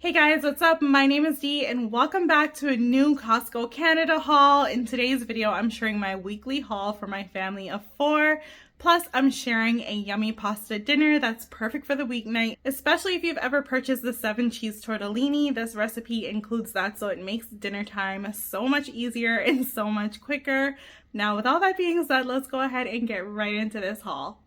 Hey guys, what's up? My name is Dee and welcome back to a new Costco Canada haul. In today's video, I'm sharing my weekly haul for my family of 4. Plus, I'm sharing a yummy pasta dinner that's perfect for the weeknight, especially if you've ever purchased the 7 cheese tortellini. This recipe includes that, so it makes dinner time so much easier and so much quicker. Now, with all that being said, let's go ahead and get right into this haul.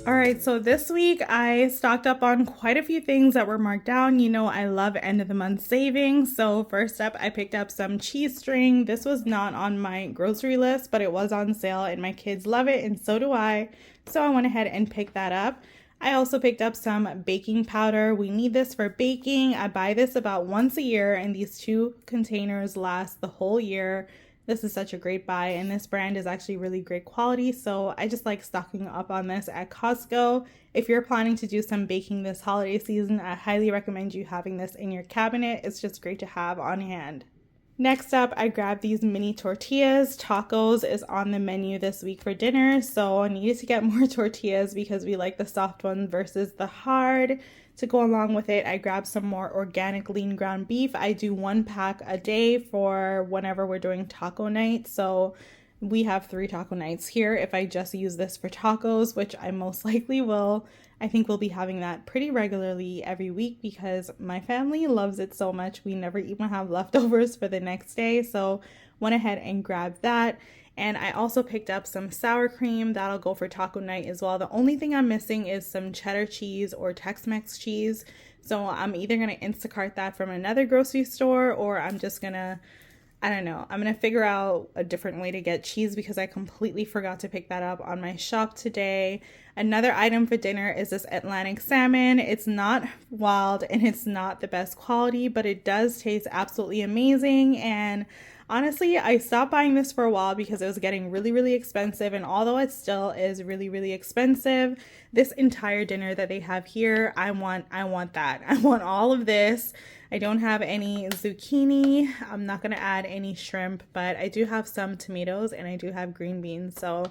Alright, so this week I stocked up on quite a few things that were marked down. You know, I love end of the month savings. So first up, I picked up some cheese string. This was not on my grocery list, but it was on sale and my kids love it and so do I. So I went ahead and picked that up. I also picked up some baking powder. We need this for baking. I buy this about once a year and these 2 containers last the whole year. This is such a great buy and this brand is actually really great quality, so I just like stocking up on this at Costco. If you're planning to do some baking this holiday season, I highly recommend you having this in your cabinet. It's just great to have on hand. Next up, I grabbed these mini tortillas. Tacos is on the menu this week for dinner, so I needed to get more tortillas because we like the soft one versus the hard. To go along with it, I grabbed some more organic lean ground beef. I do 1 pack a day for whenever we're doing taco night, so we have 3 taco nights here. If I just use this for tacos, which I most likely will, I think we'll be having that pretty regularly every week because my family loves it so much. We never even have leftovers for the next day, so went ahead and grabbed that. And I also picked up some sour cream. That'll go for taco night as well. The only thing I'm missing is some cheddar cheese or Tex-Mex cheese. So I'm either going to Instacart that from another grocery store or I'm just going to, I don't know, I'm going to figure out a different way to get cheese because I completely forgot to pick that up on my shop today. Another item for dinner is this Atlantic salmon. It's not wild and it's not the best quality, but it does taste absolutely amazing. And honestly, I stopped buying this for a while because it was getting really expensive, and although it still is really expensive, this entire dinner that they have here, I want that. I want all of this. I don't have any zucchini. I'm not going to add any shrimp, but I do have some tomatoes and I do have green beans. So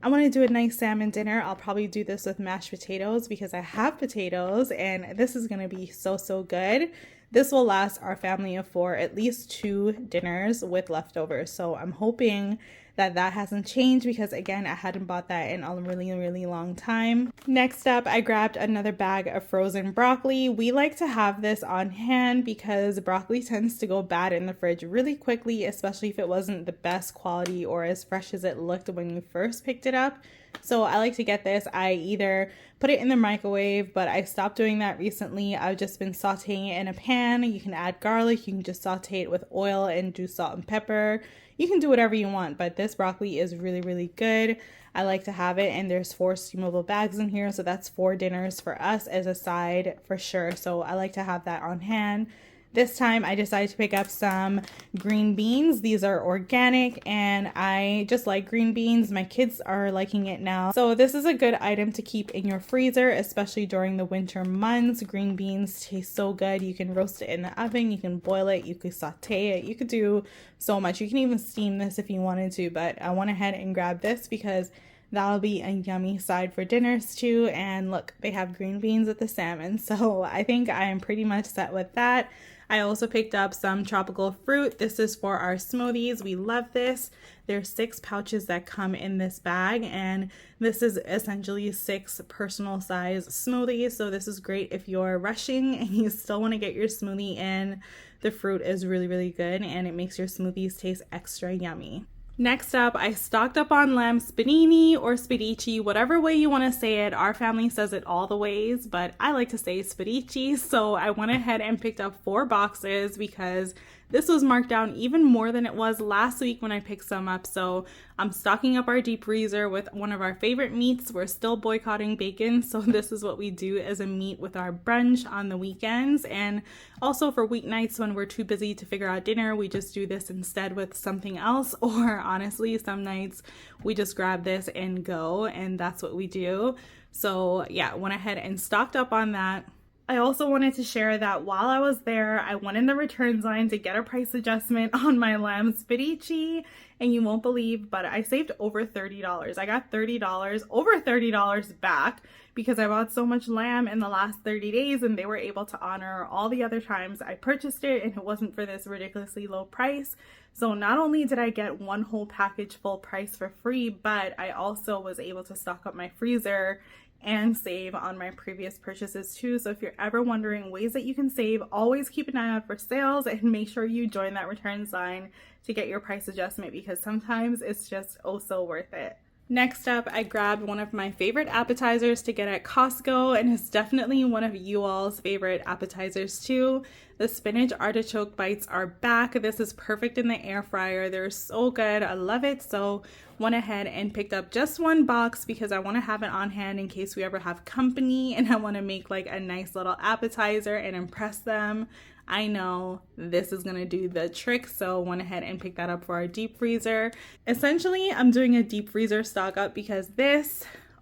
I want to do a nice salmon dinner. I'll probably do this with mashed potatoes because I have potatoes and this is going to be so good. This will last our family of 4 at least 2 dinners with leftovers. So I'm hoping that hasn't changed because again, I hadn't bought that in a really long time. Next up, I grabbed another bag of frozen broccoli. We like to have this on hand because broccoli tends to go bad in the fridge really quickly, especially if it wasn't the best quality or as fresh as it looked when you first picked it up. So I like to get this. I either put it in the microwave, but I stopped doing that recently. I've just been sauteing it in a pan. You can add garlic. You can just saute it with oil and do salt and pepper. You can do whatever you want, but this broccoli is really good. I like to have it, and there's 4 steamable bags in here, so that's 4 dinners for us as a side for sure. So I like to have that on hand. This time I decided to pick up some green beans. These are organic and I just like green beans. My kids are liking it now. So this is a good item to keep in your freezer, especially during the winter months. Green beans taste so good. You can roast it in the oven, you can boil it, you could saute it, you could do so much. You can even steam this if you wanted to, but I went ahead and grabbed this because that'll be a yummy side for dinners too. And look, they have green beans with the salmon. So I think I am pretty much set with that. I also picked up some tropical fruit. This is for our smoothies. We love this. There's 6 pouches that come in this bag, and this is essentially 6 personal size smoothies. So this is great if you're rushing and you still want to get your smoothie in. The fruit is really good and it makes your smoothies taste extra yummy. Next up, I stocked up on lamb spadini or spadici, whatever way you want to say it. Our family says it all the ways, but I like to say spadici. So I went ahead and picked up 4 boxes because This was marked down even more than it was last week when I picked some up. So I'm stocking up our deep freezer with one of our favorite meats. We're still boycotting bacon, so this is what we do as a meat with our brunch on the weekends. And also for weeknights when we're too busy to figure out dinner, we just do this instead with something else. Or honestly, some nights we just grab this and go, and that's what we do. So yeah, went ahead and stocked up on that. I also wanted to share that while I was there, I went in the returns line to get a price adjustment on my lamb spadici, and you won't believe, but I saved over $30. I got over $30 back because I bought so much lamb in the last 30 days, and they were able to honor all the other times I purchased it, and it wasn't for this ridiculously low price. So not only did I get one whole package full price for free, but I also was able to stock up my freezer and save on my previous purchases too. So if you're ever wondering ways that you can save, always keep an eye out for sales and make sure you join that returns line to get your price adjustment, because sometimes it's just oh so worth it. Next up, I grabbed one of my favorite appetizers to get at Costco, and it's definitely one of you all's favorite appetizers too. The spinach artichoke bites are back. This is perfect in the air fryer. They're so good. I love it. So went ahead and picked up just one box because I want to have it on hand in case we ever have company and I want to make like a nice little appetizer and impress them. I know this is gonna do the trick, so went ahead and picked that up for our deep freezer. Essentially, I'm doing a deep freezer stock up because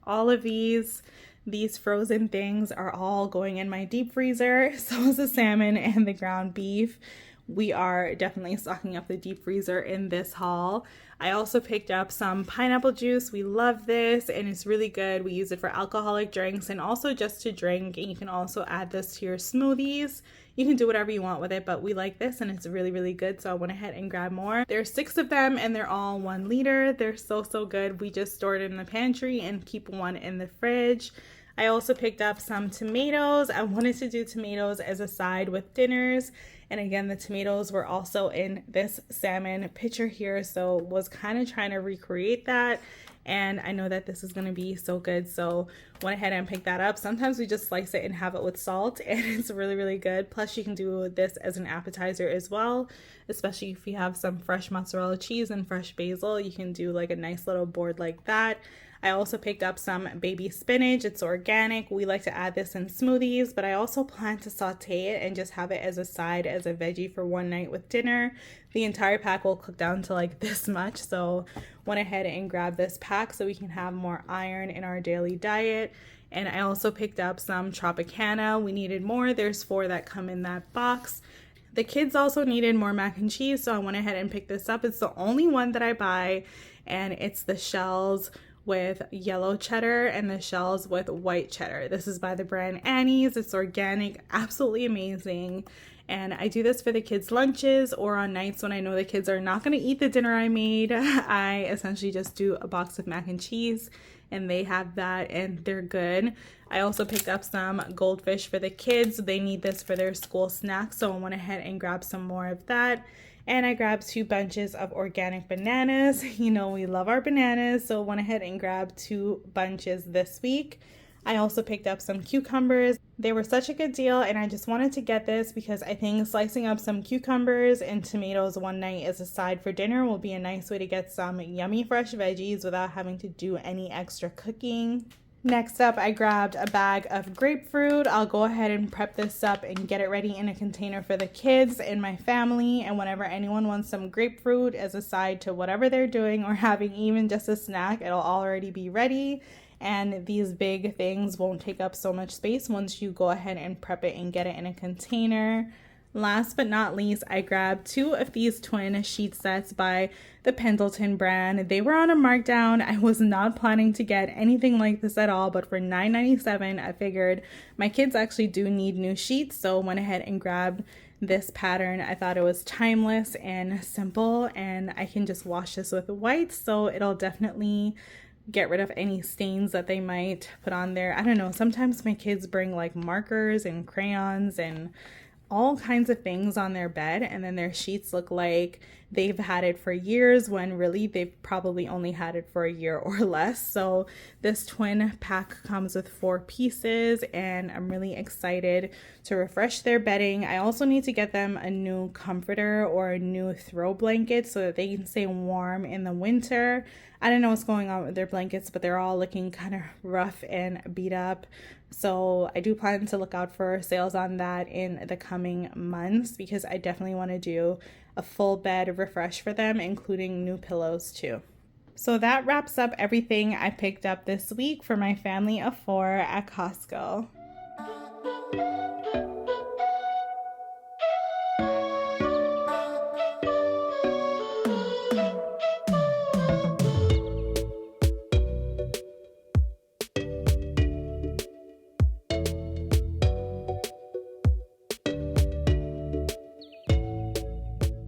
all of these frozen things are all going in my deep freezer. So is the salmon and the ground beef. We are definitely stocking up the deep freezer in this haul. I also picked up some pineapple juice. We love this and it's really good. We use it for alcoholic drinks and also just to drink. And you can also add this to your smoothies. You can do whatever you want with it, but we like this and it's really, really good. So I went ahead and grabbed more. There's 6 of them and they're all 1 liter. They're so, so good. We just store it in the pantry and keep one in the fridge. I also picked up some tomatoes. I wanted to do tomatoes as a side with dinners. And again, the tomatoes were also in this salmon pitcher here. So was kind of trying to recreate that. And I know that this is going to be so good. So went ahead and picked that up. Sometimes we just slice it and have it with salt and it's really, really good. Plus you can do this as an appetizer as well, especially if you have some fresh mozzarella cheese and fresh basil. You can do like a nice little board like that. I also picked up some baby spinach. It's organic. We like to add this in smoothies, but I also plan to saute it and just have it as a side, as a veggie for one night with dinner. The entire pack will cook down to like this much. So went ahead and grabbed this pack so we can have more iron in our daily diet. And I also picked up some Tropicana. We needed more. There's 4 that come in that box. The kids also needed more mac and cheese, so I went ahead and picked this up. It's the only one that I buy, and it's the shells with yellow cheddar and the shells with white cheddar. This is by the brand Annie's. It's organic, absolutely amazing. And I do this for the kids' lunches or on nights when I know the kids are not going to eat the dinner I made. I essentially just do a box of mac and cheese and they have that and they're good. I also picked up some goldfish for the kids. They need this for their school snacks, so I went ahead and grabbed some more of that. And I grabbed 2 bunches of organic bananas. You know, we love our bananas, so went ahead and grabbed 2 bunches this week. I also picked up some cucumbers. They were such a good deal, and I just wanted to get this because I think slicing up some cucumbers and tomatoes one night as a side for dinner will be a nice way to get some yummy fresh veggies without having to do any extra cooking. Next up, I grabbed a bag of grapefruit. I'll go ahead and prep this up and get it ready in a container for the kids and my family. And whenever anyone wants some grapefruit as a side to whatever they're doing or having even just a snack, it'll already be ready. And these big things won't take up so much space once you go ahead and prep it and get it in a container. Last but not least, I grabbed 2 of these twin sheet sets by the Pendleton brand. They were on a markdown. I was not planning to get anything like this at all, but for $9.97, I figured my kids actually do need new sheets, so went ahead and grabbed this pattern. I thought it was timeless and simple, and I can just wash this with white, so it'll definitely get rid of any stains that they might put on there. I don't know, sometimes my kids bring like markers and crayons and all kinds of things on their bed, and then their sheets look like they've had it for years when really they've probably only had it for a year or less. So this twin pack comes with 4 pieces, and I'm really excited to refresh their bedding. I also need to get them a new comforter or a new throw blanket so that they can stay warm in the winter. I don't know what's going on with their blankets, but they're all looking kind of rough and beat up. So I do plan to look out for sales on that in the coming months, because I definitely want to do a full bed refresh for them, including new pillows too. So that wraps up everything I picked up this week for my family of 4 at Costco.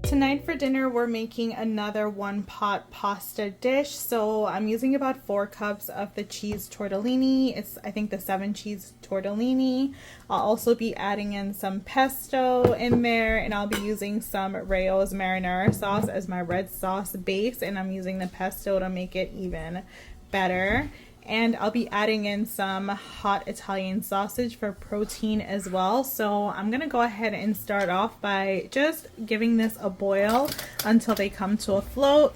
Tonight for dinner, we're making another 1-pot pasta dish. So I'm using about 4 cups of the cheese tortellini. It's, I think, the 7 cheese tortellini. I'll also be adding in some pesto in there, and I'll be using some Rao's marinara sauce as my red sauce base, and I'm using the pesto to make it even better. And I'll be adding in some hot Italian sausage for protein as well. So I'm gonna go ahead and start off by just giving this a boil until they come to a float.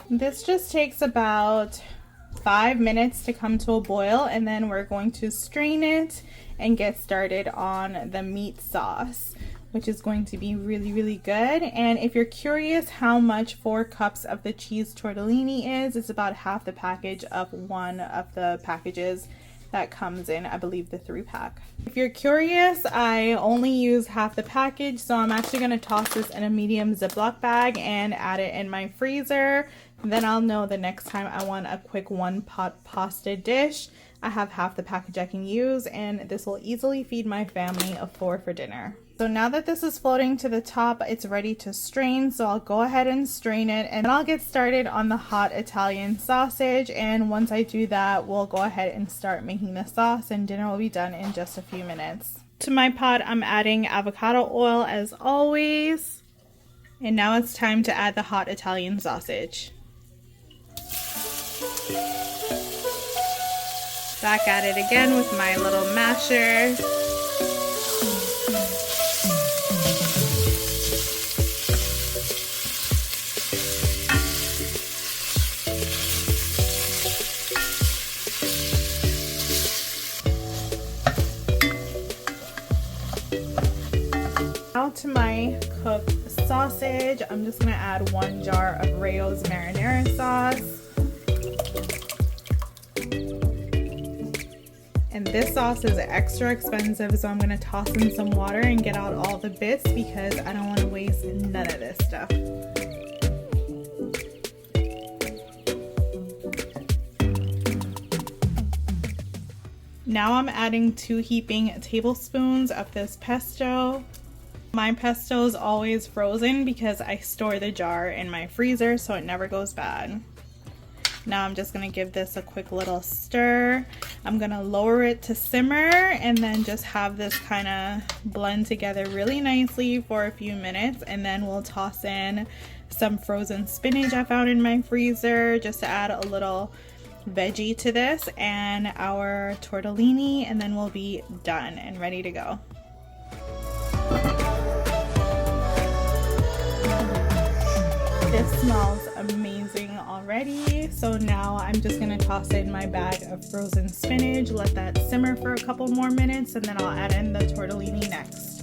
This just takes about 5 minutes to come to a boil, and then we're going to strain it and get started on the meat sauce, which is going to be really, really good. And if you're curious how much 4 cups of the cheese tortellini is, it's about half the package of one of the packages that comes in, I believe, the 3-pack. If you're curious, I only use half the package, so I'm actually gonna toss this in a medium Ziploc bag and add it in my freezer. Then I'll know the next time I want a quick 1-pot pasta dish, I have half the package I can use, and this will easily feed my family of 4 for dinner. So now that this is floating to the top, it's ready to strain. So I'll go ahead and strain it, and then I'll get started on the hot Italian sausage. And once I do that, we'll go ahead and start making the sauce, and dinner will be done in just a few minutes. To my pot, I'm adding avocado oil as always. And now it's time to add the hot Italian sausage. Back at it again with my little masher. Now to my cooked sausage, I'm just gonna add 1 jar of Rao's marinara sauce. And this sauce is extra expensive, so I'm gonna toss in some water and get out all the bits because I don't want to waste none of this stuff. Now I'm adding 2 heaping tablespoons of this pesto. My pesto is always frozen because I store the jar in my freezer so it never goes bad. Now I'm just gonna give this a quick little stir. I'm gonna lower it to simmer and then just have this kind of blend together really nicely for a few minutes, and then we'll toss in some frozen spinach I found in my freezer just to add a little veggie to this, and our tortellini, and then we'll be done and ready to go. This smells amazing already. So now I'm just gonna toss in my bag of frozen spinach, let that simmer for a couple more minutes, and then I'll add in the tortellini next.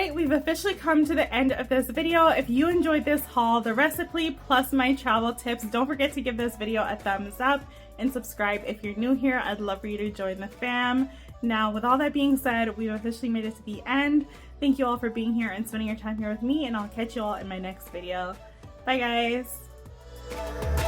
Alright, we've officially come to the end of this video. If you enjoyed this haul, the recipe plus my travel tips, don't forget to give this video a thumbs up and subscribe if you're new here. I'd love for you to join the fam. Now, with all that being said, we've officially made it to the end. Thank you all for being here and spending your time here with me, and I'll catch you all in my next video. Bye guys!